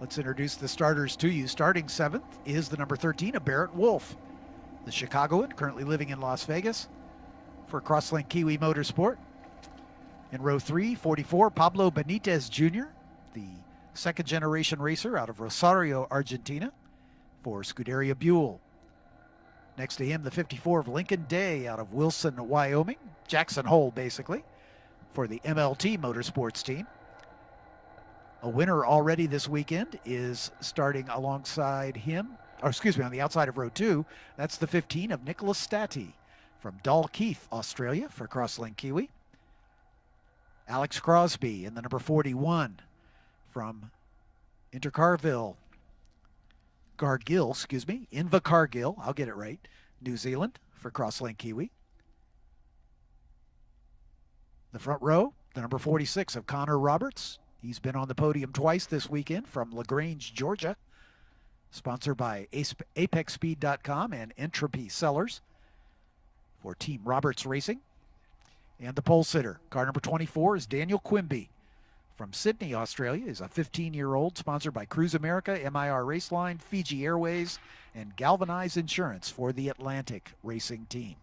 Let's introduce the starters to you. Starting 7th is the number 13 of Barrett Wolfe, the Chicagoan, currently living in Las Vegas for Crosslink Kiwi Motorsport. In row 3, 44, Pablo Benites Jr., the second-generation racer out of Rosario, Argentina, for Scuderia Buell. Next to him, the 54 of Lincoln Day out of Wilson, Wyoming, Jackson Hole, basically, for the MLT Motorsports team. A winner already this weekend is starting alongside him, or excuse me, on the outside of row 2. That's the 15 of Nicolas Stati from Dalkeith, Australia, for Crosslink Kiwi. Alex Crosbie in the number 41 from Invercargill, Invercargill, I'll get it right, New Zealand, for Crosslink Kiwi. The front row, the number 46 of Connor Roberts. He's been on the podium twice this weekend from LaGrange, Georgia. Sponsored by ApexSpeed.com and Entropy Sellers for Team Roberts Racing. And the pole sitter, car number 24, is Daniel Quimby from Sydney, Australia. He's a 15-year-old, sponsored by Cruise America, MIR Raceline, Fiji Airways, and Galvanize Insurance for the Atlantic Racing Team.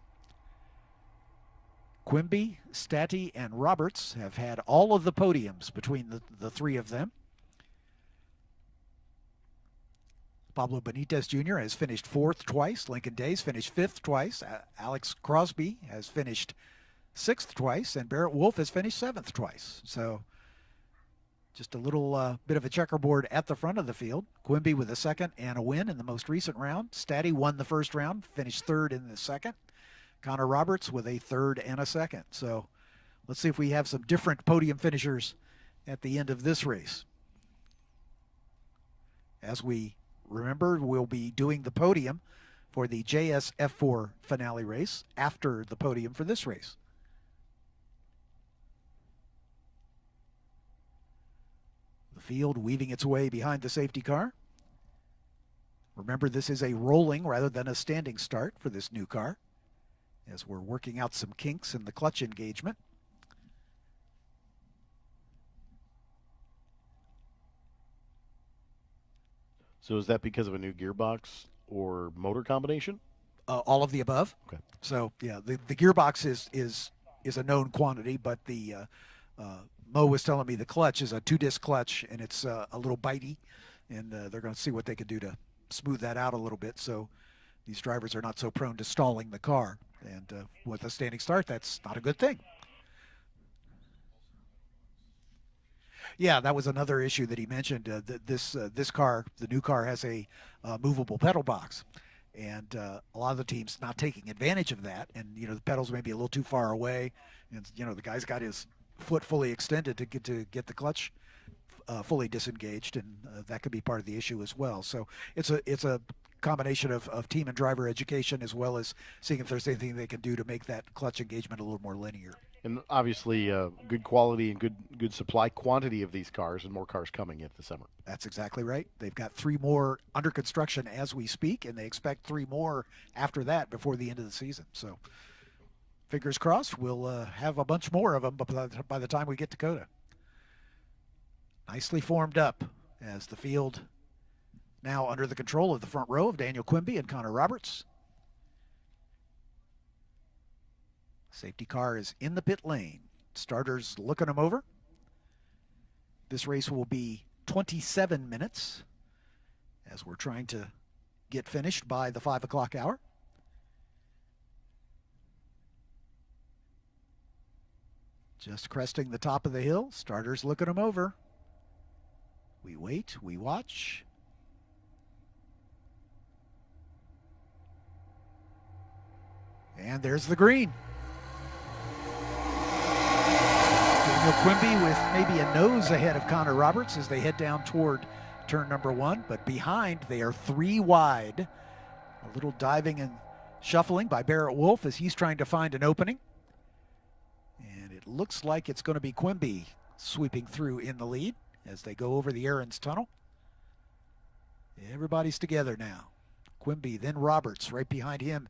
Quimby, Stati, and Roberts have had all of the podiums between the three of them. Pablo Benites Jr. has finished 4th twice. Lincoln Day's finished 5th twice. Alex Crosbie has finished 6th twice. And Barrett Wolfe has finished 7th twice. So just a little bit of a checkerboard at the front of the field. Quimby with a 2nd and a win in the most recent round. Stati won the 1st round, finished 3rd in the 2nd. Connor Roberts with a 3rd and a 2nd. So let's see if we have some different podium finishers at the end of this race. As we remember, we'll be doing the podium for the JS F4 finale race after the podium for this race. The field weaving its way behind the safety car. Remember, this is a rolling rather than a standing start for this new car, as we're working out some kinks in the clutch engagement. So is that because of a new gearbox or motor combination? All of the above. Okay. So yeah, the gearbox is a known quantity, but the Mo was telling me the clutch is a 2-disc clutch, and it's a little bitey, and they're going to see what they can do to smooth that out a little bit, so these drivers are not so prone to stalling the car. And with a standing start, that's not a good thing. Yeah, that was another issue that he mentioned. This car, the new car, has a movable pedal box, and a lot of the teams not taking advantage of that. And the pedals may be a little too far away, and the guy's got his foot fully extended to get the clutch fully disengaged, and that could be part of the issue as well. So it's a combination of team and driver education, as well as seeing if there's anything they can do to make that clutch engagement a little more linear. And obviously good quality and good supply quantity of these cars, and more cars coming in the summer. That's exactly right. They've got 3 more under construction as we speak, and they expect 3 more after that before the end of the season. So fingers crossed, we'll have a bunch more of them by the time we get to COTA. Nicely formed up as the field now under the control of the front row of Daniel Quimby and Connor Roberts. Safety car is in the pit lane. Starters looking them over. This race will be 27 minutes as we're trying to get finished by the 5 o'clock hour. Just cresting the top of the hill. Starters looking them over. We wait, we watch. And there's the green. Daniel Quimby with maybe a nose ahead of Connor Roberts as they head down toward turn number 1, but behind they are 3 wide. A little diving and shuffling by Barrett Wolfe as he's trying to find an opening. And it looks like it's going to be Quimby sweeping through in the lead as they go over the Aaron's Tunnel. Everybody's together now. Quimby, then Roberts. Right behind him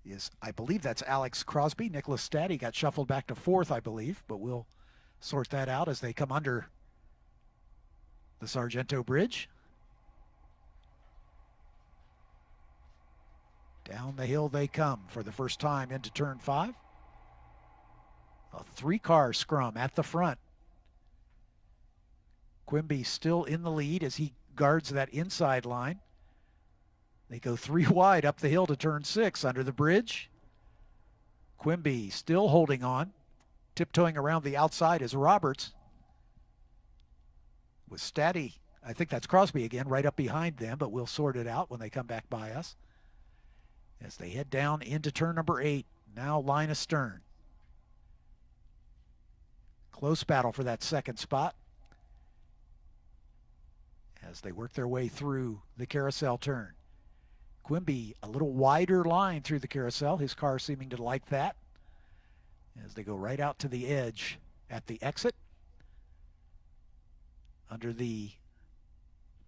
is, I believe that's Alex Crosbie. Nicolas Stati got shuffled back to 4th, I believe, but we'll sort that out as they come under the Sargento Bridge. Down the hill they come for the first time into turn 5. A 3-car scrum at the front. Quimby still in the lead as he guards that inside line. They go 3 wide up the hill to turn 6 under the bridge. Quimby still holding on. Tiptoeing around the outside is Roberts. With Stati, I think that's Crosbie again, right up behind them, but we'll sort it out when they come back by us. As they head down into turn number 8, now line astern. Close battle for that second spot as they work their way through the carousel turn. Quimby, a little wider line through the carousel, his car seeming to like that as they go right out to the edge at the exit under the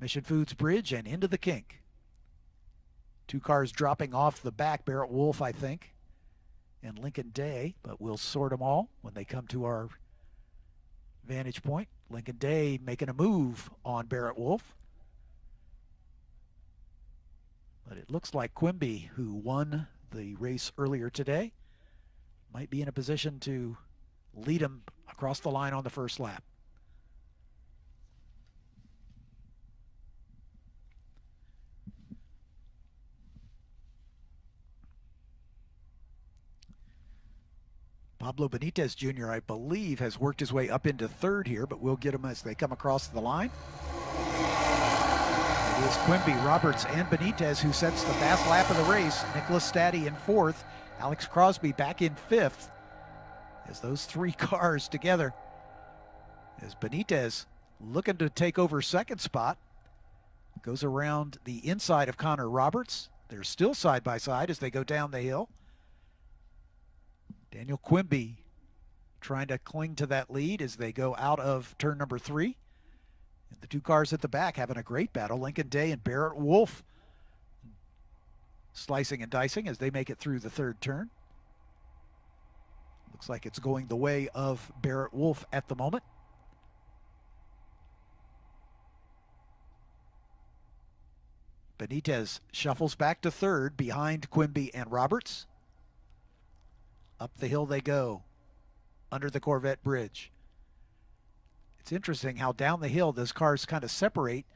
Mission Foods Bridge and into the kink. 2 cars dropping off the back, Barrett Wolfe, I think, and Lincoln Day, but we'll sort them all when they come to our vantage point. Lincoln Day making a move on Barrett Wolfe. But it looks like Quimby, who won the race earlier today, might be in a position to lead him across the line on the first lap. Pablo Benites Jr., I believe, has worked his way up into 3rd here, but we'll get him as they come across the line. It is Quimby, Roberts, and Benites who sets the fast lap of the race. Nicolas Stati in 4th, Alex Crosbie back in 5th. As those 3 cars together, as Benites looking to take over 2nd spot, goes around the inside of Connor Roberts. They're still side by side as they go down the hill. Daniel Quimby trying to cling to that lead as they go out of turn number 3. And the 2 cars at the back having a great battle. Lincoln Day and Barrett Wolfe slicing and dicing as they make it through the 3rd turn. Looks like it's going the way of Barrett Wolfe at the moment. Benites shuffles back to 3rd behind Quimby and Roberts. Up the hill they go, under the Corvette Bridge. It's interesting how down the hill those cars kind of separate,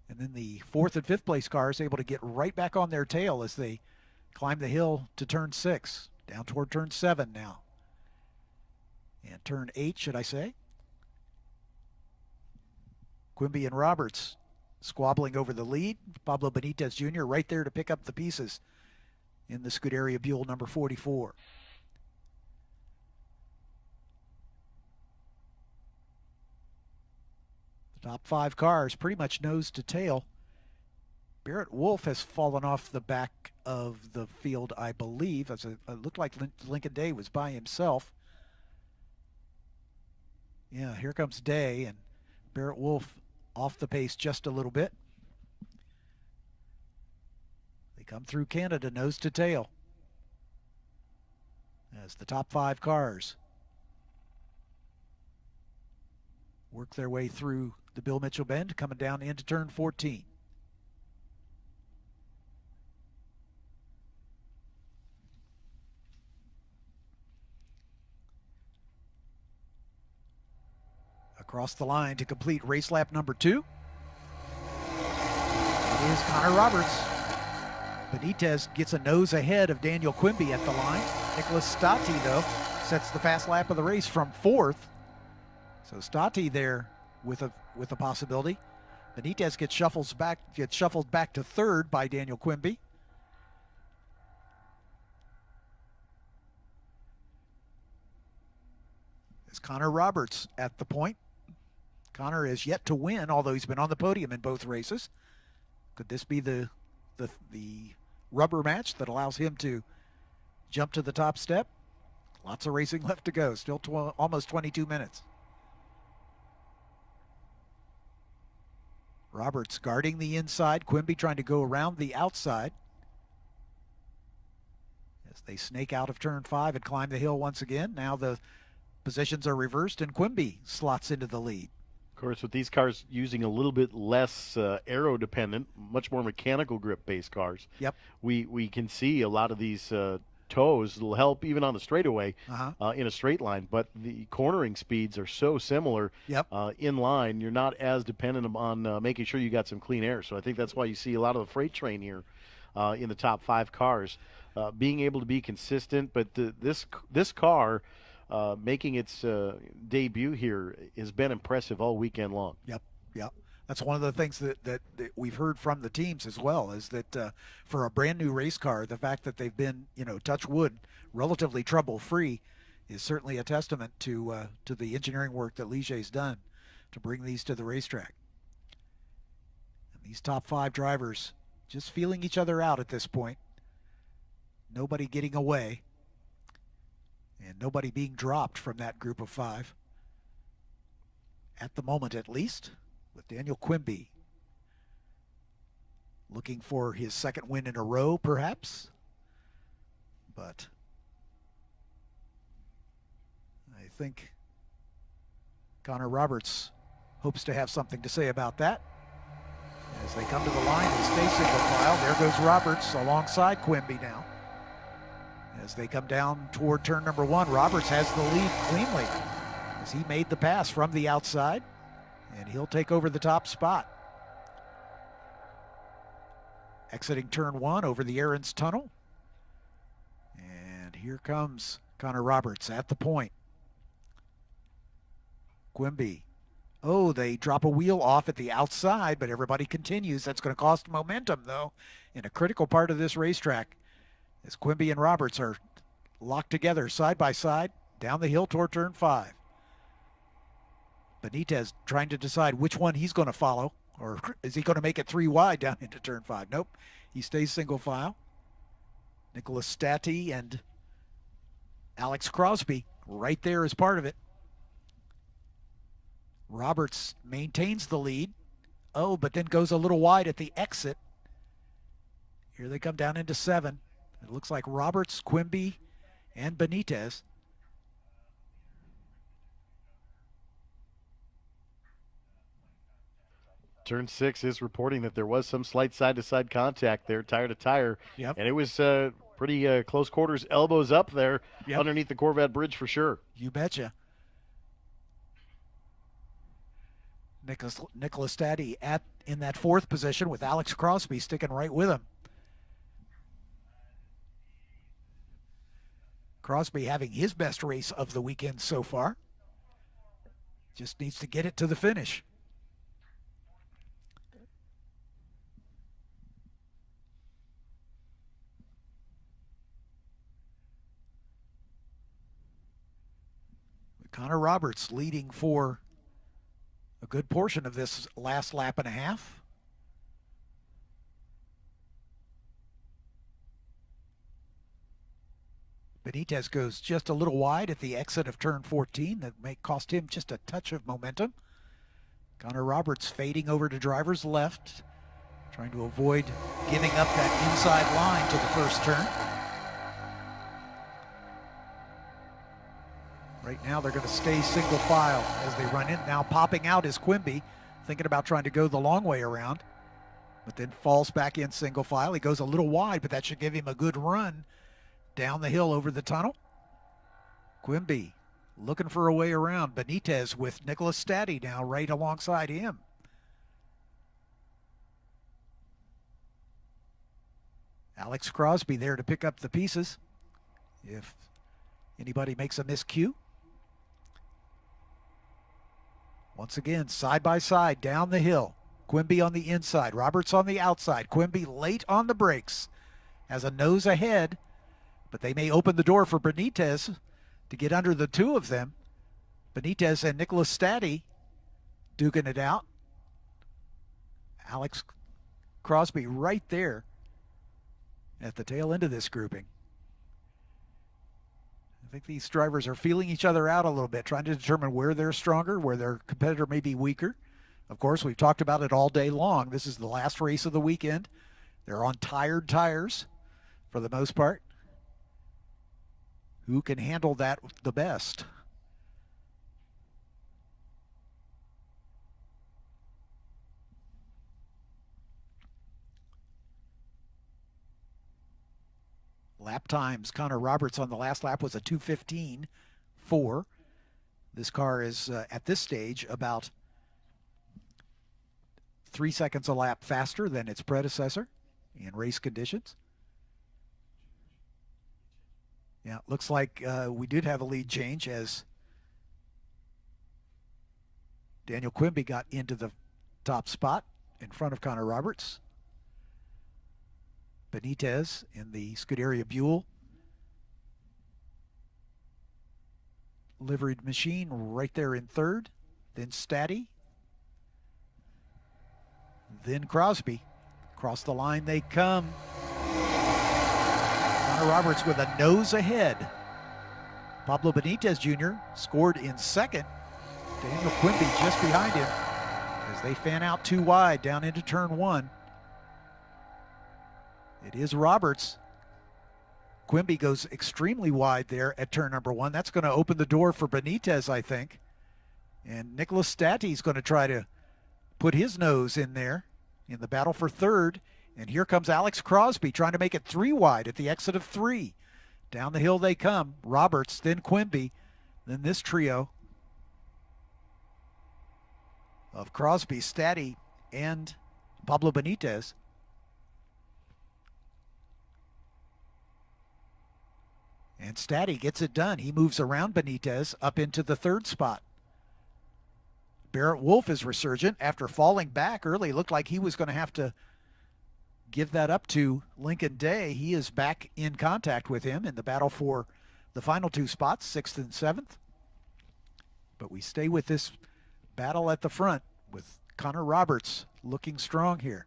and then the 4th and 5th place cars able to get right back on their tail as they climb the hill to turn 6, down toward turn 7 now. And turn 8, should I say. Quimby and Roberts squabbling over the lead. Pablo Benites Jr. right there to pick up the pieces in the Scuderia Buell number 44. Top 5 cars pretty much nose to tail. Barrett Wolfe has fallen off the back of the field, I believe. It looked like Lincoln Day was by himself. Yeah, here comes Day, and Barrett Wolfe off the pace just a little bit. They come through Canada nose to tail as the top 5 cars work their way through the Bill Mitchell Bend, coming down into turn 14. Across the line to complete race lap number 2. It is Connor Roberts. Benites gets a nose ahead of Daniel Quimby at the line. Nicolas Stati, though, sets the fast lap of the race from 4th. So Stati there with a possibility. Benites gets shuffled back to 3rd by Daniel Quimby. It's Connor Roberts at the point. Connor is yet to win, although he's been on the podium in both races. Could this be the rubber match that allows him to jump to the top step? Lots of racing left to go. Still almost 22 minutes. Roberts guarding the inside. Quimby trying to go around the outside as they snake out of turn 5 and climb the hill once again. Now the positions are reversed and Quimby slots into the lead. Of course, with these cars using a little bit less aero dependent, much more mechanical grip based cars, Yep. we can see a lot of these toes will help even on the straightaway in a straight line. But the cornering speeds are so similar. Yep. In line, you're not as dependent on making sure you got some clean air. So I think that's why you see a lot of the freight train here in the top 5 cars being able to be consistent. But this car making its debut here has been impressive all weekend long. Yep. That's one of the things that we've heard from the teams as well, is that for a brand new race car, the fact that they've been, touch wood, relatively trouble-free is certainly a testament to the engineering work that Ligier's done to bring these to the racetrack. And these top 5 drivers just feeling each other out at this point. Nobody getting away, and nobody being dropped from that group of 5. At the moment, at least, with Daniel Quimby looking for his second win in a row, perhaps. But I think Connor Roberts hopes to have something to say about that. As they come to the line, they stay single file. There goes Roberts alongside Quimby now. As they come down toward turn number 1, Roberts has the lead cleanly as he made the pass from the outside, and he'll take over the top spot. Exiting turn 1 over the Aaron's Tunnel. And here comes Connor Roberts at the point. Quimby. Oh, they drop a wheel off at the outside, but everybody continues. That's going to cost momentum, though, in a critical part of this racetrack, as Quimby and Roberts are locked together side by side down the hill toward turn 5. Benites trying to decide which one he's going to follow, or is he going to make it 3 wide down into turn 5? Nope, he stays single file. Nicolas Stati and Alex Crosbie right there as part of it. Roberts maintains the lead. Oh, but then goes a little wide at the exit. Here they come down into 7. It looks like Roberts, Quimby, and Benites. Turn 6 is reporting that there was some slight side-to-side contact there, tire to tire. Yep. And it was pretty close quarters, elbows up there underneath the Corvette bridge for sure. You betcha. Nicolas Stati in that 4th position with Alex Crosbie sticking right with him. Crosbie having his best race of the weekend so far. Just needs to get it to the finish. Connor Roberts leading for a good portion of this last lap and a half. Benites goes just a little wide at the exit of turn 14. That may cost him just a touch of momentum. Connor Roberts fading over to driver's left, trying to avoid giving up that inside line to the first turn. Right now they're going to stay single file as they run in. Now popping out is Quimby, thinking about trying to go the long way around, but then falls back in single file. He goes a little wide, but that should give him a good run down the hill over the tunnel. Quimby looking for a way around. Benites with Nicolas Stati now right alongside him. Alex Crosbie there to pick up the pieces if anybody makes a miscue. Once again, side by side down the hill. Quimby on the inside, Roberts on the outside. Quimby late on the brakes, has a nose ahead, but they may open the door for Benites to get under the 2 of them. Benites and Nicolas Stati duking it out. Alex Crosbie right there at the tail end of this grouping. I think these drivers are feeling each other out a little bit, trying to determine where they're stronger, where their competitor may be weaker. Of course, we've talked about it all day long. This is the last race of the weekend. They're on tired tires for the most part. Who can handle that the best? Lap times, Connor Roberts on the last lap was a 2:15.4. This car is, at this stage, about 3 seconds a lap faster than its predecessor in race conditions. Yeah, looks like we did have a lead change as Daniel Quimby got into the top spot in front of Connor Roberts. Benites in the Scuderia Buell liveried machine right there in third. Then Stati. Then Crosbie. Across the line they come. Connor Roberts with a nose ahead. Pablo Benites Jr. scored in second. Daniel Quimby just behind him as they fan out too wide down into turn one. It is Roberts. Quimby goes extremely wide there at turn number one. That's going to open the door for Benites, I think. And Nicolas Stati is going to try to put his nose in there in the battle for third. And here comes Alex Crosbie trying to make it 3 wide at the exit of 3. Down the hill they come. Roberts, then Quimby, then this trio of Crosbie, Stati, and Pablo Benites. And Stati gets it done. He moves around Benites up into the third spot. Barrett Wolfe is resurgent after falling back early. Looked like he was going to have to give that up to Lincoln Day. He is back in contact with him in the battle for the final 2 spots, 6th and 7th. But we stay with this battle at the front with Connor Roberts looking strong here.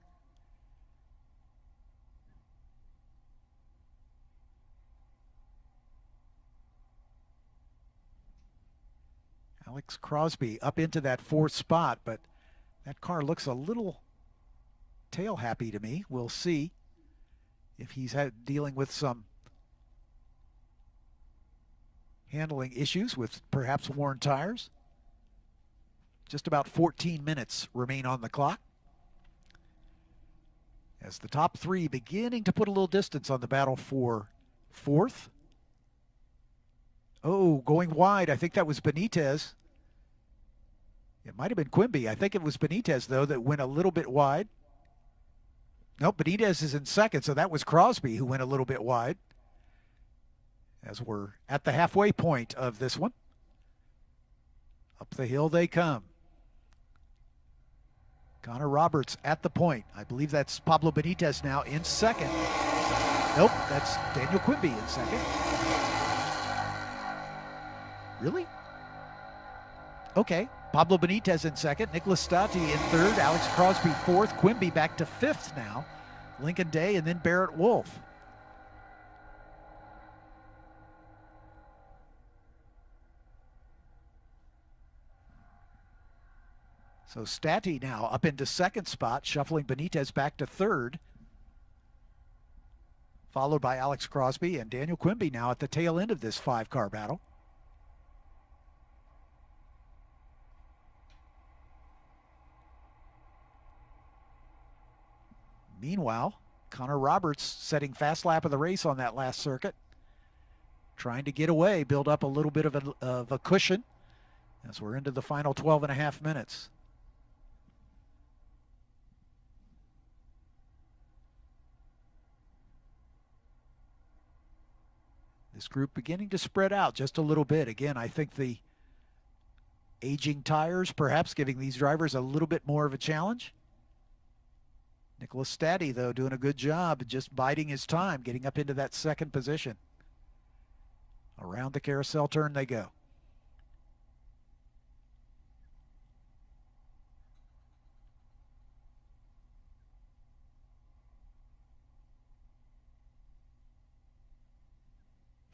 Alex Crosbie up into that 4th spot, but that car looks a little tail happy to me. We'll see if he's dealing with some handling issues with perhaps worn tires. Just about 14 minutes remain on the clock as the top 3 beginning to put a little distance on the battle for 4th. Oh, going wide. I think that was Benites. It might have been Quimby. I think it was Benites, though, that went a little bit wide. Nope, Benites is in second, so that was Crosbie who went a little bit wide. As we're at the halfway point of this one. Up the hill they come. Connor Roberts at the point. I believe that's Pablo Benites now in second. Nope, that's Daniel Quimby in second. Really? Okay. Pablo Benites in second, Nicolas Stati in third, Alex Crosbie 4th, Quimby back to 5th now, Lincoln Day, and then Barrett Wolfe. So Stati now up into 2nd spot, shuffling Benites back to 3rd, followed by Alex Crosbie and Daniel Quimby now at the tail end of this 5-car battle. Meanwhile, Connor Roberts setting fast lap of the race on that last circuit. Trying to get away, build up a little bit of a cushion as we're into the final 12.5 minutes. This group beginning to spread out just a little bit. Again, I think the aging tires perhaps giving these drivers a little bit more of a challenge. Nicolas Stati, though, doing a good job, just biding his time, getting up into that 2nd position. Around the carousel turn they go.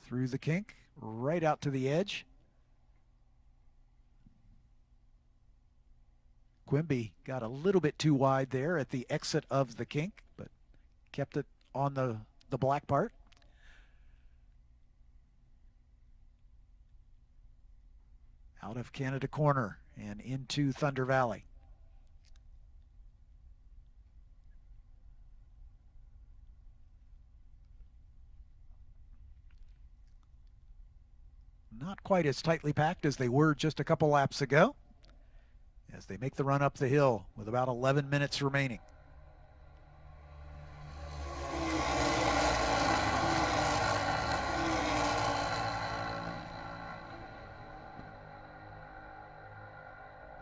Through the kink, right out to the edge. Quimby got a little bit too wide there at the exit of the kink, but kept it on the black part. Out of Canada Corner and into Thunder Valley. not quite as tightly packed as they were just a couple laps ago as they make the run up the hill with about 11 minutes remaining.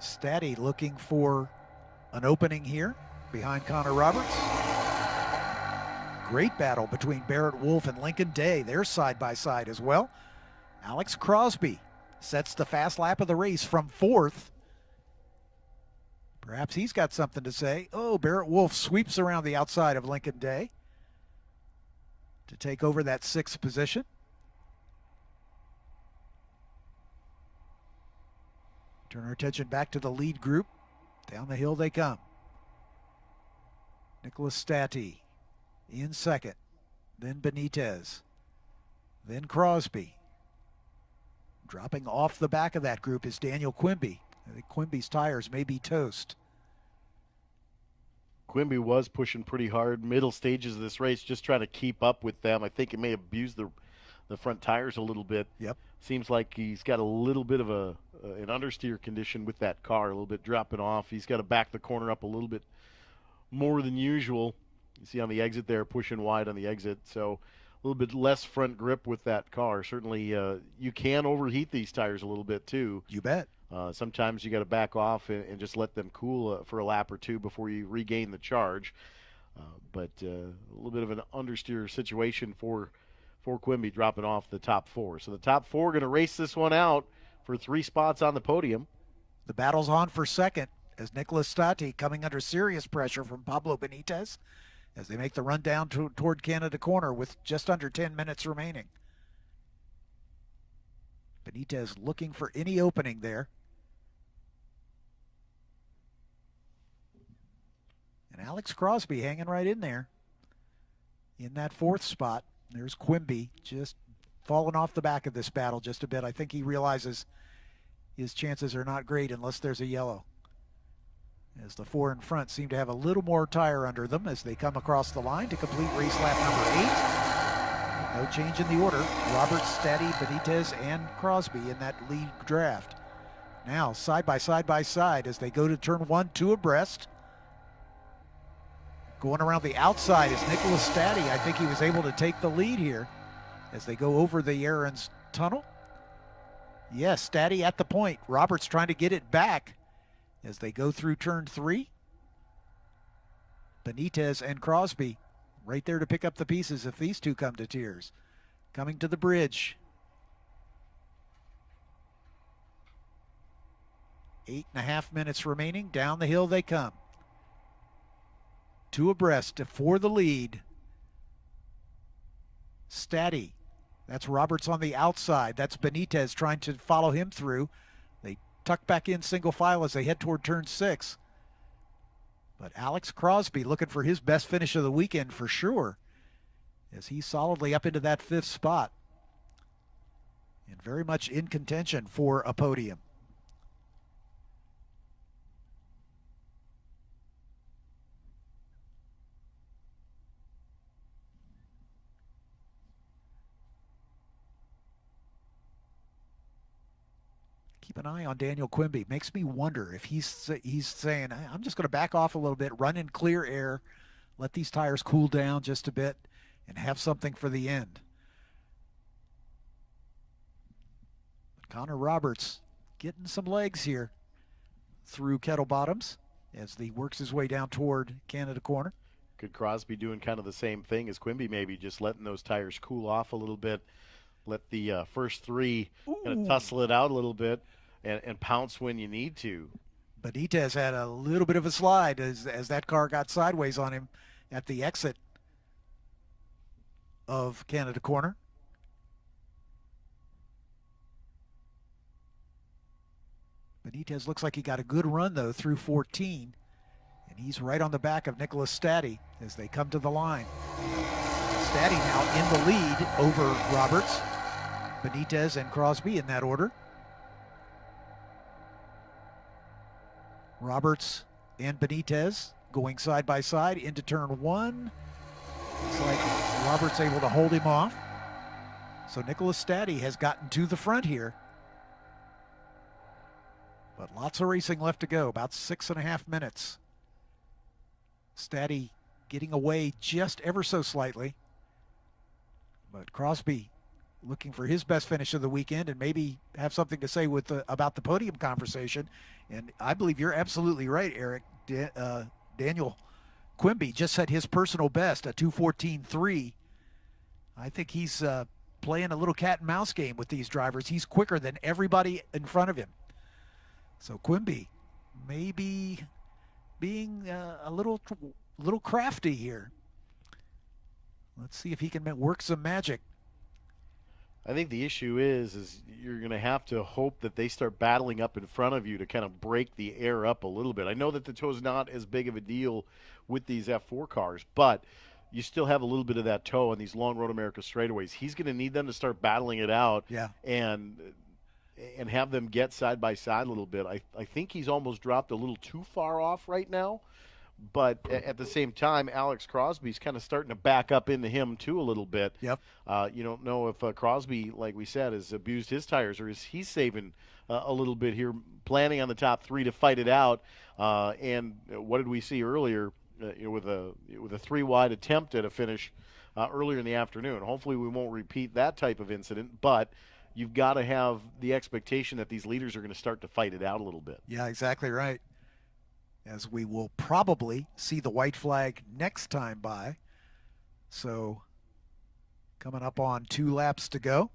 Stati looking for an opening here behind Connor Roberts. Great battle between Barrett, Wolfe, and Lincoln Day. They're side by side as well. Alex Crosbie sets the fast lap of the race from 4th. Perhaps he's got something to say. Oh, Barrett Wolfe sweeps around the outside of Lincoln Day to take over that 6th position. Turn our attention back to the lead group. Down the hill they come. Nicolas Stati in 2nd, then Benites, then Crosbie. Dropping off the back of that group is Daniel Quimby. I think Quimby's tires may be toast. Quimby was pushing pretty hard middle stages of this race, just trying to keep up with them. I think he may have abused the front tires a little bit. Yep. Seems like he's got a little bit of an understeer condition with that car, a little bit dropping off. He's got to back the corner up a little bit more than usual. You see on the exit there, pushing wide on the exit, so a little bit less front grip with that car. Certainly you can overheat these tires a little bit too. You bet. Sometimes you got to back off and just let them cool for a lap or two before you regain the charge. But a little bit of an understeer situation for Quimby, dropping off the top 4. So the top 4 going to race this one out for 3 spots on the podium. The battle's on for 2nd as Nicolas Stati coming under serious pressure from Pablo Benites as they make the run down toward Canada Corner with just under 10 minutes remaining. Benites looking for any opening there. And Alex Crosbie hanging right in there in that 4th spot. There's Quimby just falling off the back of this battle just a bit. I think he realizes his chances are not great unless there's a yellow, as the 4 in front seem to have a little more tire under them as they come across the line to complete race lap number 8. No change in the order. Roberts, Stati, Benites, and Crosbie in that lead draft. Now side by side as they go to turn 1, 2 abreast. Going around the outside is Nicolas Stati. I think he was able to take the lead here as they go over the Aaron's tunnel. Yes, Stati at the point. Roberts trying to get it back as they go through turn 3. Benites and Crosbie right there to pick up the pieces if these two come to tears. Coming to the bridge. 8.5 minutes remaining. Down the hill they come. 2 abreast for the lead. Stati. That's Roberts on the outside. That's Benites trying to follow him through. They tuck back in single file as they head toward turn 6. But Alex Crosbie looking for his best finish of the weekend for sure, as he's solidly up into that 5th spot and very much in contention for a podium. Keep an eye on Daniel Quimby. Makes me wonder if he's saying, I'm just going to back off a little bit, run in clear air, let these tires cool down just a bit, and have something for the end. But Connor Roberts getting some legs here through Kettle Bottoms as he works his way down toward Canada Corner. Could Crosbie doing kind of the same thing as Quimby, maybe just letting those tires cool off a little bit, let the first 3 kind of tussle it out a little bit and pounce when you need to. Benites had a little bit of a slide as that car got sideways on him at the exit of Canada Corner. Benites looks like he got a good run, though, through 14. And he's right on the back of Nicolas Stati as they come to the line. Stati now in the lead over Roberts, Benites, and Crosbie in that order. Roberts and Benites going side by side into turn 1. Looks like Roberts able to hold him off. So Nicolas Stati has gotten to the front here. But lots of racing left to go, about 6.5 minutes. Stati getting away just ever so slightly. But Crosbie looking for his best finish of the weekend and maybe have something to say with about the podium conversation. And I believe you're absolutely right, Eric. Daniel Quimby just set his personal best, a 2:14.3. I think he's playing a little cat and mouse game with these drivers. He's quicker than everybody in front of him. So Quimby maybe being a little crafty here. Let's see if he can work some magic. I think the issue is you're going to have to hope that they start battling up in front of you to kind of break the air up a little bit. I know that the tow is not as big of a deal with these F4 cars, but you still have a little bit of that tow on these long Road America straightaways. He's going to need them to start battling it out, and have them get side by side a little bit. I think he's almost dropped a little too far off right now. But at the same time, Alex Crosby's kind of starting to back up into him too a little bit. Yep. You don't know if Crosbie, like we said, has abused his tires, or is he saving a little bit here, planning on the top three to fight it out. And what did we see earlier with a three-wide attempt at a finish earlier in the afternoon? Hopefully we won't repeat that type of incident, but you've got to have the expectation that these leaders are going to start to fight it out a little bit. Yeah, exactly right. As we will probably see the white flag next time by. So coming up on 2 laps to go.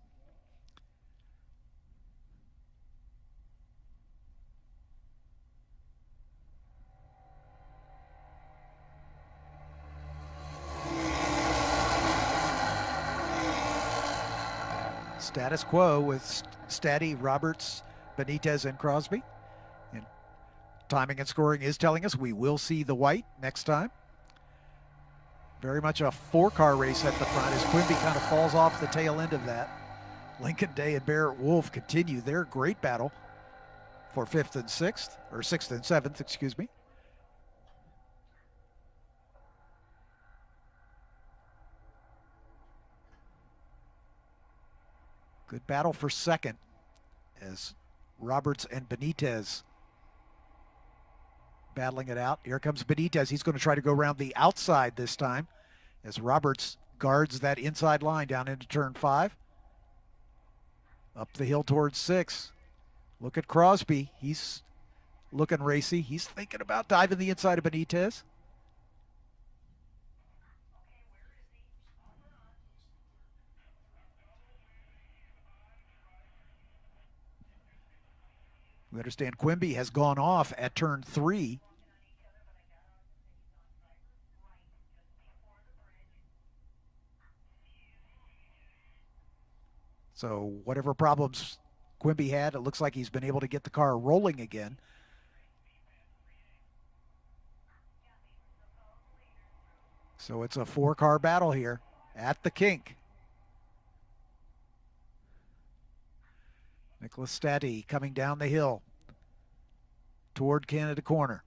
Status quo with Stati, Roberts, Benites, and Crosbie. And timing and scoring is telling us we will see the white next time. Very much a 4-car race at the front as Quimby kind of falls off the tail end of that. Lincoln Day and Barrett Wolfe continue their great battle for 5th and 6th, or 6th and 7th, excuse me. Good battle for 2nd as Roberts and Benites battling it out. Here comes Benites. He's going to try to go around the outside this time as Roberts guards that inside line down into turn 5. Up the hill towards 6. Look at Crosbie. He's looking racy. He's thinking about diving the inside of Benites. We understand Quimby has gone off at turn 3. So whatever problems Quimby had, it looks like he's been able to get the car rolling again. So it's a 4-car battle here at the kink. Nicolas Stati coming down the hill toward Canada Corner.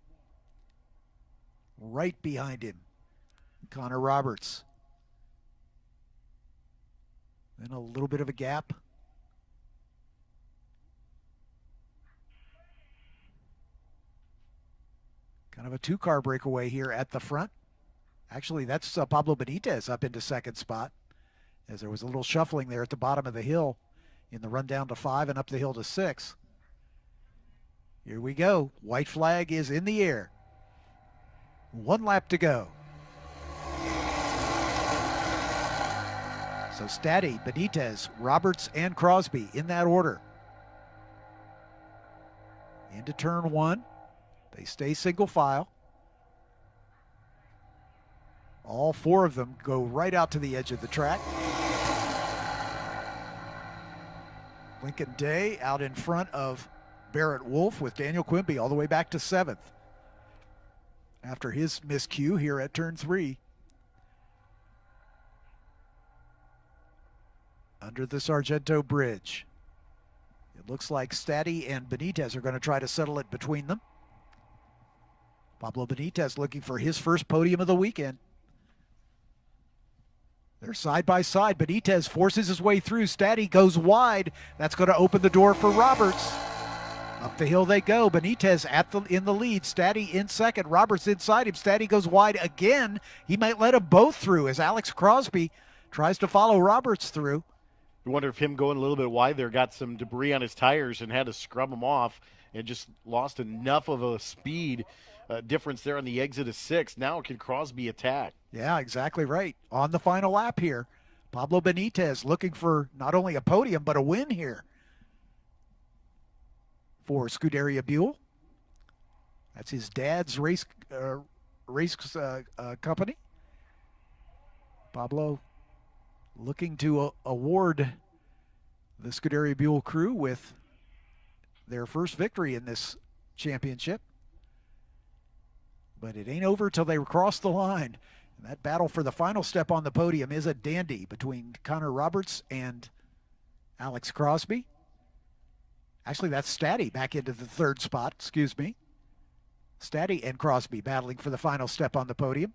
Right behind him, Connor Roberts. Then a little bit of a gap. Kind of a 2-car breakaway here at the front. Actually, that's Pablo Benites up into 2nd spot, as there was a little shuffling there at the bottom of the hill in the run down to 5 and up the hill to 6. Here we go. White flag is in the air. 1 lap to go. So Stati, Benites, Roberts, and Crosbie in that order. Into turn 1. They stay single file. All 4 of them go right out to the edge of the track. Lincoln Day out in front of Barrett Wolfe with Daniel Quimby all the way back to 7th after his miscue here at turn 3. Under the Sargento Bridge. It looks like Stati and Benites are going to try to settle it between them. Pablo Benites looking for his first podium of the weekend. They're side by side. Benites forces his way through. Stati goes wide. That's going to open the door for Roberts. Up the hill they go. Benites in the lead. Stati in second. Roberts inside him. Stati goes wide again. He might let them both through as Alex Crosbie tries to follow Roberts through. You wonder if him going a little bit wide there got some debris on his tires and had to scrub them off and just lost enough of a speed difference there on the exit of 6. Now can Crosbie attack? Yeah, exactly right. On the final lap here, Pablo Benites looking for not only a podium but a win here for Scuderia Buell. That's his dad's race company. Pablo looking to award the Scuderia Buell crew with their first victory in this championship. But it ain't over till they cross the line. And that battle for the final step on the podium is a dandy between Connor Roberts and Alex Crosbie. Actually, that's Stati back into the third spot, excuse me. Stati and Crosbie battling for the final step on the podium.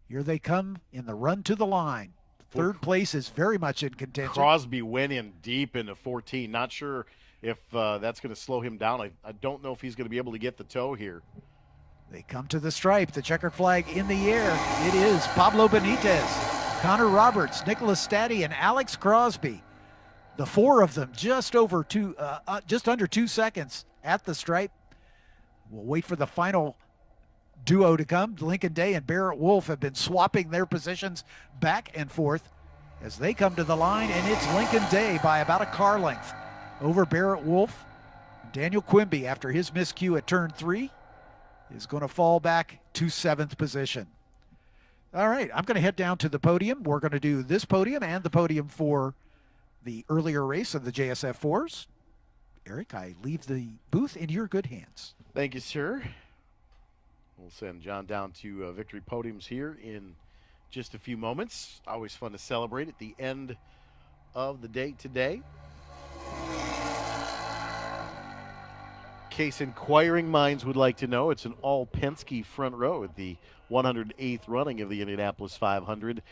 Here they come in the run to the line. Third place is very much in contention. Crosbie went in deep into 14. Not sure if that's going to slow him down. I don't know if he's going to be able to get the toe here. They come to the stripe, the checkered flag in the air. It is Pablo Benites, Connor Roberts, Nicolas Stati, and Alex Crosbie. The four of them just under 2 seconds at the stripe. We'll wait for the final duo to come. Lincoln Day and Barrett Wolfe have been swapping their positions back and forth as they come to the line, and it's Lincoln Day by about a car length over Barrett Wolfe. Daniel Quimby, after his miscue at turn 3, is going to fall back to 7th position. All right, I'm going to head down to the podium. We're going to do this podium and the podium for the earlier race of the JS F4s. Eric, I leave the booth in your good hands. Thank you, sir. We'll send John down to victory podiums here in just a few moments. Always fun to celebrate at the end of the day today. In case inquiring minds would like to know, it's an all-Penske front row at the 108th running of the Indianapolis 500.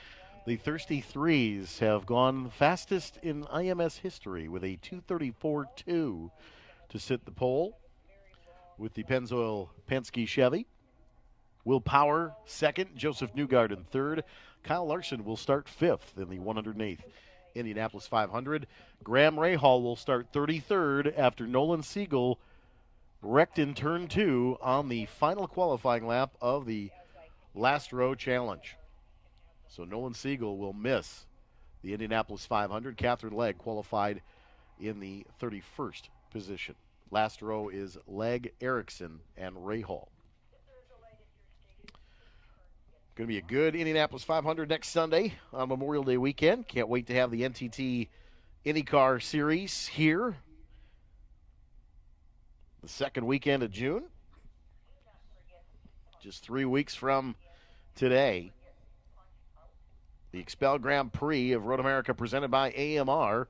The Thirsty Threes have gone fastest in IMS history with a 2:34.2 to sit the pole with the Pennzoil Penske Chevy. Will Power second, Joseph Newgarden third. Kyle Larson will start 5th in the 108th Indianapolis 500. Graham Rahal will start 33rd after Nolan Siegel wrecked in turn 2 on the final qualifying lap of the last row challenge. So Nolan Siegel will miss the Indianapolis 500. Catherine Legg qualified in the 31st position. Last row is Legg, Erickson, and Rahal. Going to be a good Indianapolis 500 next Sunday on Memorial Day weekend. Can't wait to have the NTT IndyCar Series here the second weekend of June. Just 3 weeks from today. The Expel Grand Prix of Road America presented by AMR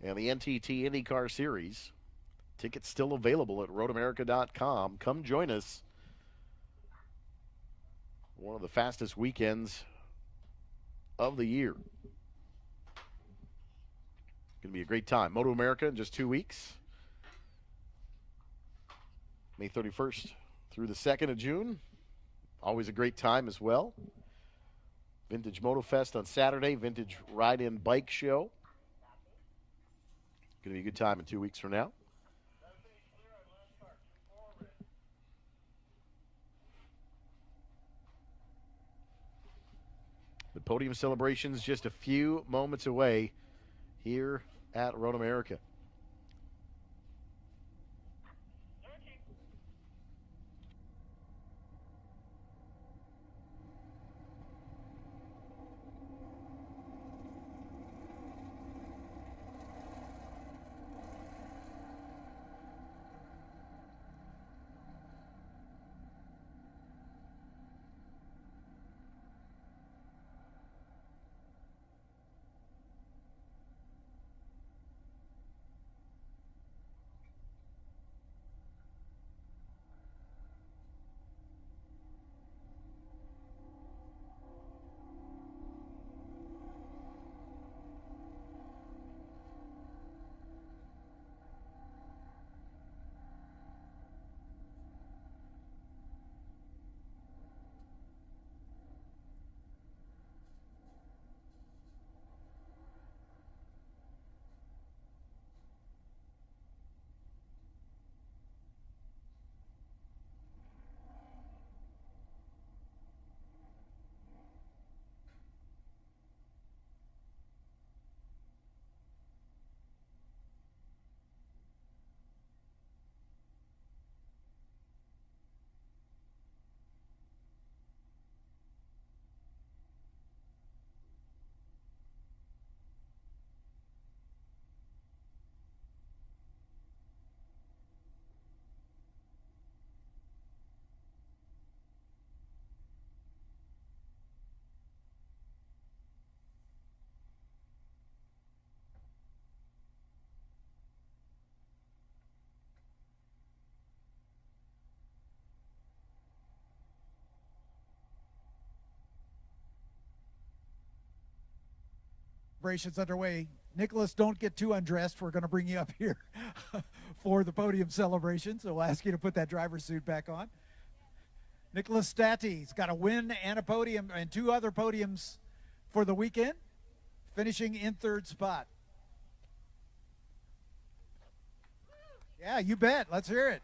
and the NTT IndyCar Series. Tickets still available at roadamerica.com. Come join us. One of the fastest weekends of the year. Going to be a great time. Moto America in just 2 weeks. May 31st through the 2nd of June. Always a great time as well. Vintage Moto Fest on Saturday. Vintage Ride-In Bike Show. Going to be a good time in 2 weeks from now. The podium celebrations just a few moments away here at Road America. celebrations underway. Nicolas, don't get too undressed. We're going to bring you up here for the podium celebration, so we'll ask you to put that driver's suit back on. Nicolas Stati's got a win and a podium and 2 other podiums for the weekend, finishing in 3rd spot. Yeah, you bet. Let's hear it.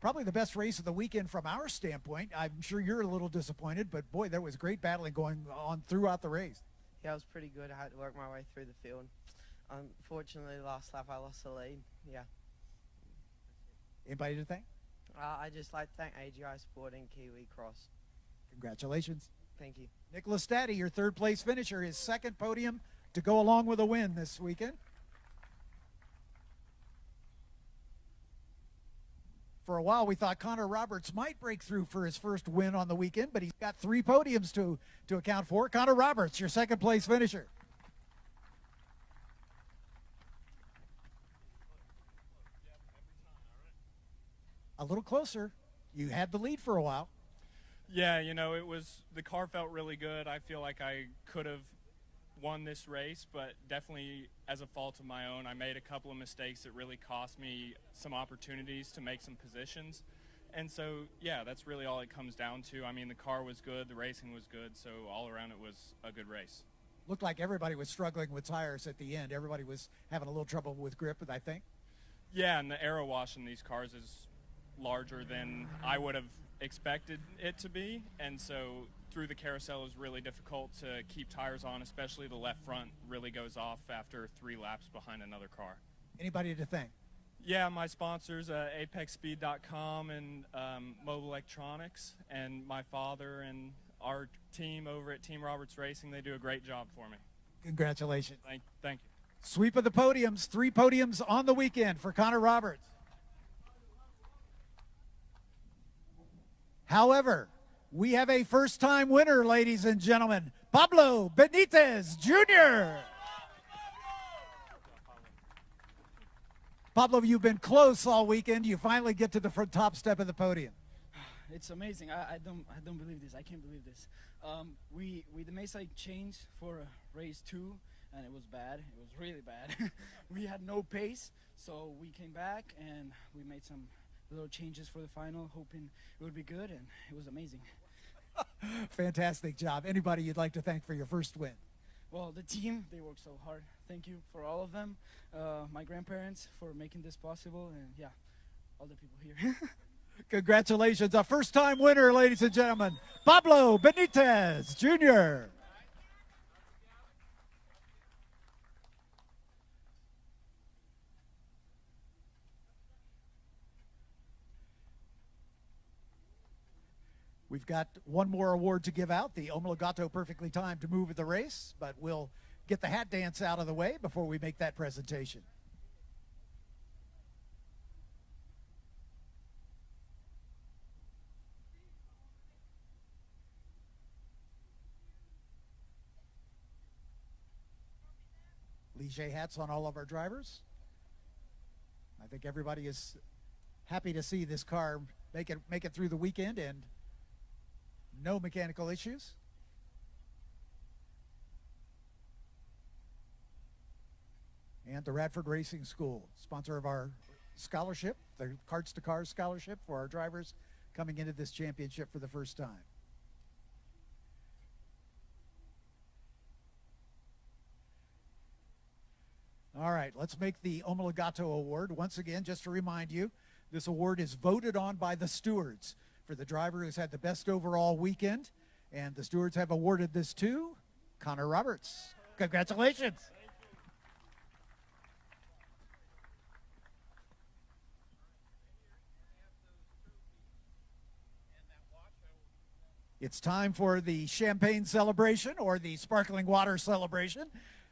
Probably the best race of the weekend from our standpoint. I'm sure you're a little disappointed, but boy, there was great battling going on throughout the race. Yeah, it was pretty good. I had to work my way through the field. Unfortunately, last lap I lost the lead. Yeah. Anybody to thank? I just like to thank AGI Sport and Kiwi Cross. Congratulations. Thank you. Nicolas Stati, your 3rd place finisher, his 2nd podium to go along with a win this weekend. For a while, we thought Connor Roberts might break through for his 1st win on the weekend, but he's got 3 podiums to account for. Connor Roberts, your 2nd place finisher. A little closer. You had the lead for a while. Yeah, you know, the car felt really good. I feel like I could have won this race, but definitely as a fault of my own. I made a couple of mistakes that really cost me some opportunities to make some positions. And so, yeah, that's really all it comes down to. I mean, the car was good, the racing was good, so all around it was a good race. Looked like everybody was struggling with tires at the end. Everybody was having a little trouble with grip, I think. Yeah, and the aero wash in these cars is larger than I would have expected it to be, and so through the carousel is really difficult to keep tires on, especially the left front really goes off after 3 laps behind another car. Anybody to thank? Yeah, my sponsors, ApexSpeed.com and Mobile Electronics, and my father and our team over at Team Roberts Racing. They do a great job for me. Congratulations. Thank you. Sweep of the podiums, 3 podiums on the weekend for Connor Roberts. However, we have a first-time winner, ladies and gentlemen. Pablo Benites, Jr. Pablo, you've been close all weekend. You finally get to the top step of the podium. It's amazing. I don't believe this. I can't believe this. We the Mesa changed for race 2, and it was bad. It was really bad. We had no pace, so we came back and we made some little changes for the final, hoping it would be good, and it was amazing. Fantastic job. Anybody you'd like to thank for your first win? Well, the team, they worked so hard. Thank you for all of them. My grandparents for making this possible, and yeah, all the people here. Congratulations. A first-time winner, ladies and gentlemen. Pablo Benites, Jr. We've got one more award to give out, the Omologato Perfectly Timed to Move of the Race, but we'll get the hat dance out of the way before we make that presentation. Ligier hats on all of our drivers. I think everybody is happy to see this car make it through the weekend and no mechanical issues. And the Radford Racing School, sponsor of our scholarship, the Carts to Cars scholarship for our drivers coming into this championship for the first time. All right, let's make the Omologato Award. Once again, just to remind you, this award is voted on by the stewards for the driver who's had the best overall weekend, and the stewards have awarded this to Connor Roberts. Congratulations. It's time for the champagne celebration or the sparkling water celebration.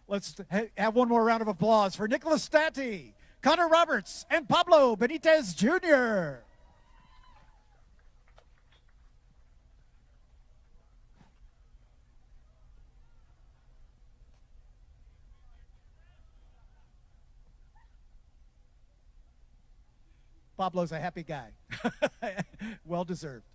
Let's have one more round of applause for Nicolas Stati, Connor Roberts, and Pablo Benites, Jr. Pablo's a happy guy. Well deserved.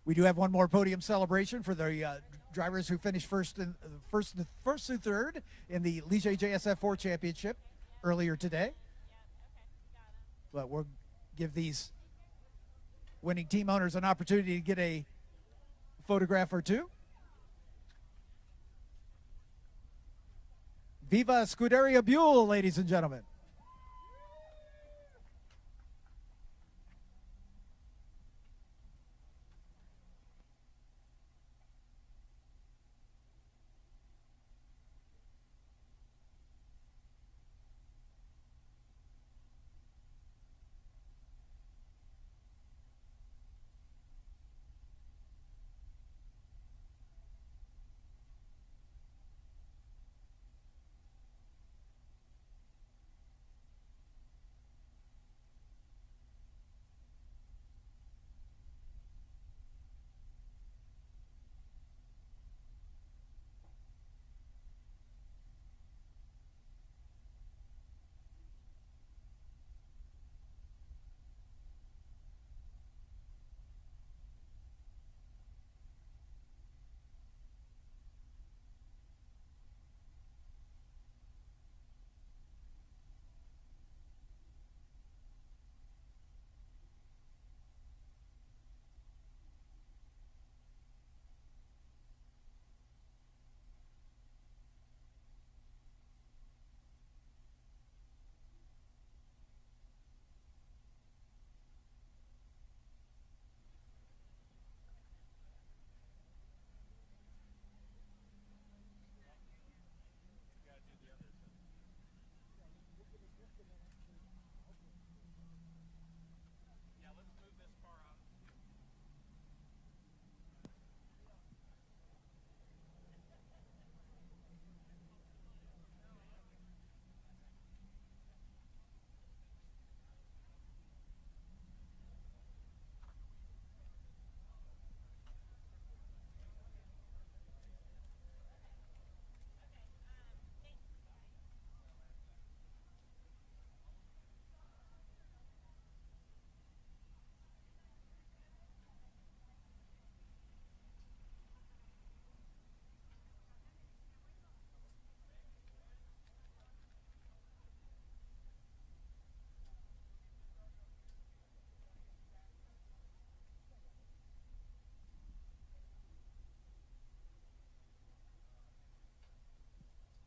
We do have one more podium celebration for the drivers who finished first through third in the Ligier JS F4 championship earlier today. But we'll give these winning team owners an opportunity to get a photograph or two. Viva Scuderia Buell, ladies and gentlemen.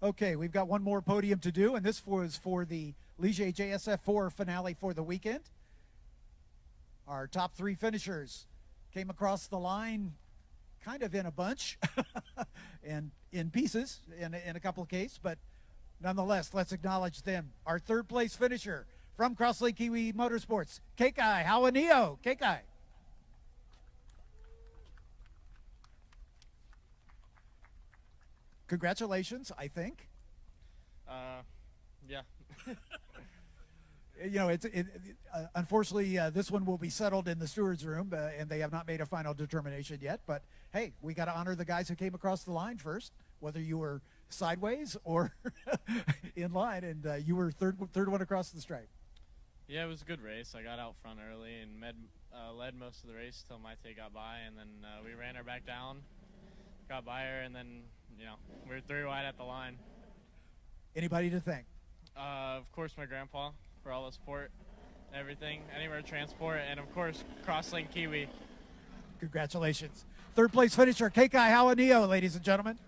Okay, we've got one more podium to do, and this was for the Ligier JS F4 finale for the weekend. Our top three finishers came across the line kind of in a bunch and in pieces in a couple of cases, but nonetheless, let's acknowledge them. Our third place finisher from Crosslink Kiwi Motorsports, Kekai Hawanio. Kekai. Congratulations, I think. Yeah. You know, unfortunately, this one will be settled in the steward's room, and they have not made a final determination yet. But hey, we got to honor the guys who came across the line first, whether you were sideways or in line, and you were third one across the stripe. Yeah, it was a good race. I got out front early and led most of the race till my take got by, and then we ran her back down, got by her, and then we were 3 wide at the line. Anybody to thank? Of course, my grandpa for all the support, everything, anywhere transport, and of course, Crosslink Kiwi. Congratulations. Third place finisher, Kekai Hawanio, ladies and gentlemen.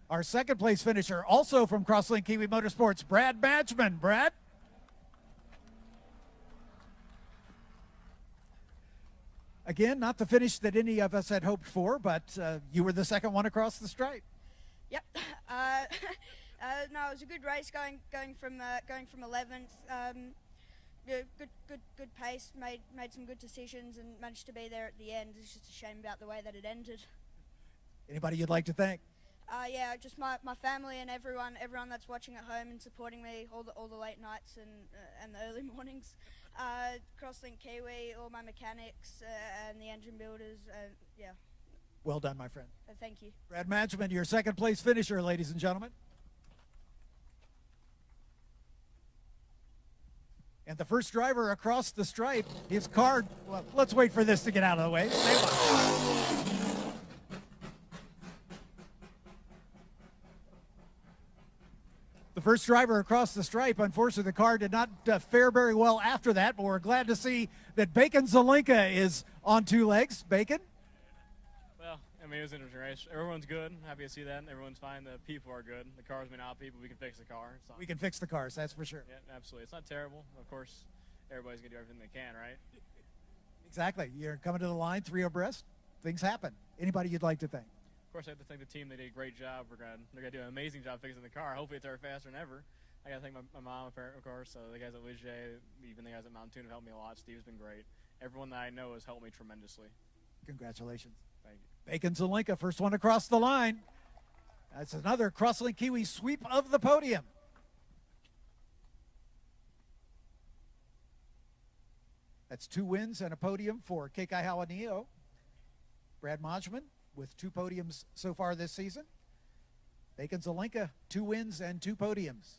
Our second place finisher, also from Crosslink Kiwi Motorsports, Brad Badgman. Brad? Again, not the finish that any of us had hoped for, but you were the second one across the stripe. Yep. No, it was a good race going from 11th. Yeah, good pace. Made some good decisions and managed to be there at the end. It's just a shame about the way that it ended. Anybody you'd like to thank? Yeah, just my family and everyone that's watching at home and supporting me all the late nights and the early mornings. Crosslink Kiwi, all my mechanics and the engine builders. Yeah. Well done, my friend. Thank you. Brad Manchman, your second place finisher, ladies and gentlemen. And the first driver across the stripe, his car, well, let's wait for this to get out of the way. Stay watch. The first driver across the stripe, unfortunately, the car did not fare very well after that, but we're glad to see that Bacon Zelenka is on 2 legs. Bacon? Well, I mean, it was an interesting race. Everyone's good. Happy to see that. Everyone's fine. The people are good. The car's been out people. We can fix the car. We can fix the cars, that's for sure. Yeah, absolutely. It's not terrible. Of course, everybody's going to do everything they can, right? Exactly. You're coming to the line, 3 abreast. Things happen. Anybody you'd like to thank? Of course, I have to thank the team. They did a great job. They're going to do an amazing job fixing the car. Hopefully, it's ever faster than ever. I got to thank my mom, my parent, of course. So the guys at Ligier, even the guys at Mountain Tune have helped me a lot. Steve's been great. Everyone that I know has helped me tremendously. Congratulations. Thank you. Bacon Zelenka, first one across the line. That's another Crosslink Kiwi sweep of the podium. That's 2 wins and a podium for Kekai Hawanio. Brad Modgman with 2 podiums so far this season. Bacon Zelenka, 2 wins and 2 podiums.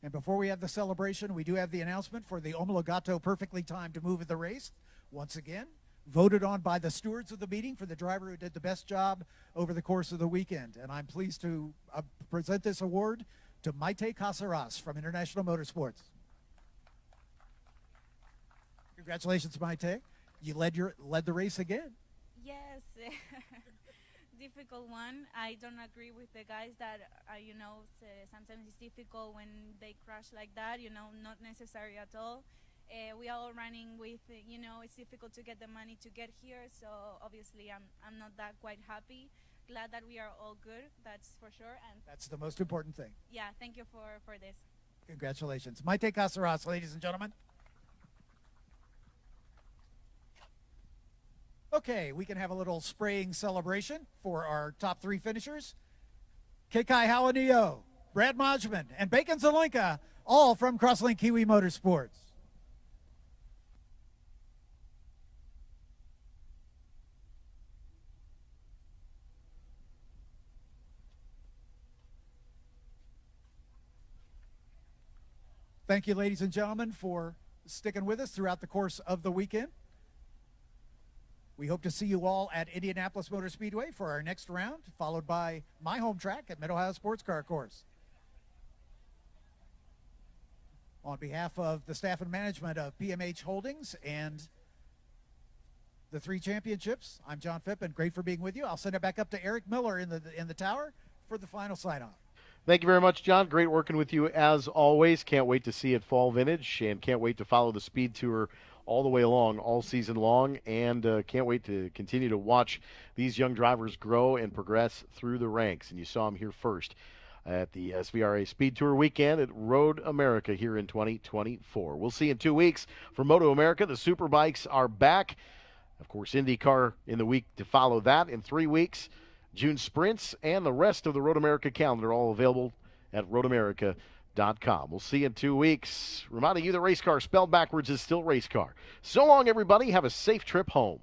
And before we have the celebration, we do have the announcement for the Omologato perfectly timed move of the race. Once again, voted on by the stewards of the meeting for the driver who did the best job over the course of the weekend. And I'm pleased to present this award to Maite Casaras from International Motorsports. Congratulations, Maite. You led the race again. Yes, difficult one. I don't agree with the guys that, sometimes it's difficult when they crash like that, not necessary at all. We are all running with, it's difficult to get the money to get here, so obviously I'm not that quite happy. Glad that we are all good, that's for sure. And that's the most important thing. Yeah, thank you for this. Congratulations. Maite Casaras, ladies and gentlemen. Okay, we can have a little spraying celebration for our top 3 finishers. Kekai Hawanio, Brad Modgman, and Bacon Zelenka, all from Crosslink Kiwi Motorsports. Thank you, ladies and gentlemen, for sticking with us throughout the course of the weekend. We hope to see you all at Indianapolis Motor Speedway for our next round, followed by my home track at Mid-Ohio Sports Car Course. On behalf of the staff and management of PMH Holdings and the 3 championships, I'm John Fippin. Great for being with you. I'll send it back up to Eric Miller in the tower for the final sign-off. Thank you very much, John. Great working with you as always. Can't wait to see it fall vintage and can't wait to follow the Speed Tour all the way along, all season long, and can't wait to continue to watch these young drivers grow and progress through the ranks. And you saw them here first at the SVRA Speed Tour weekend at Road America here in 2024. We'll see you in 2 weeks for Moto America. The Superbikes are back. Of course, IndyCar in the week to follow that. In 3 weeks, June sprints and the rest of the Road America calendar all available at roadamerica.com. We'll see you in 2 weeks. Reminding you that race car spelled backwards is still race car. So long, everybody. Have a safe trip home.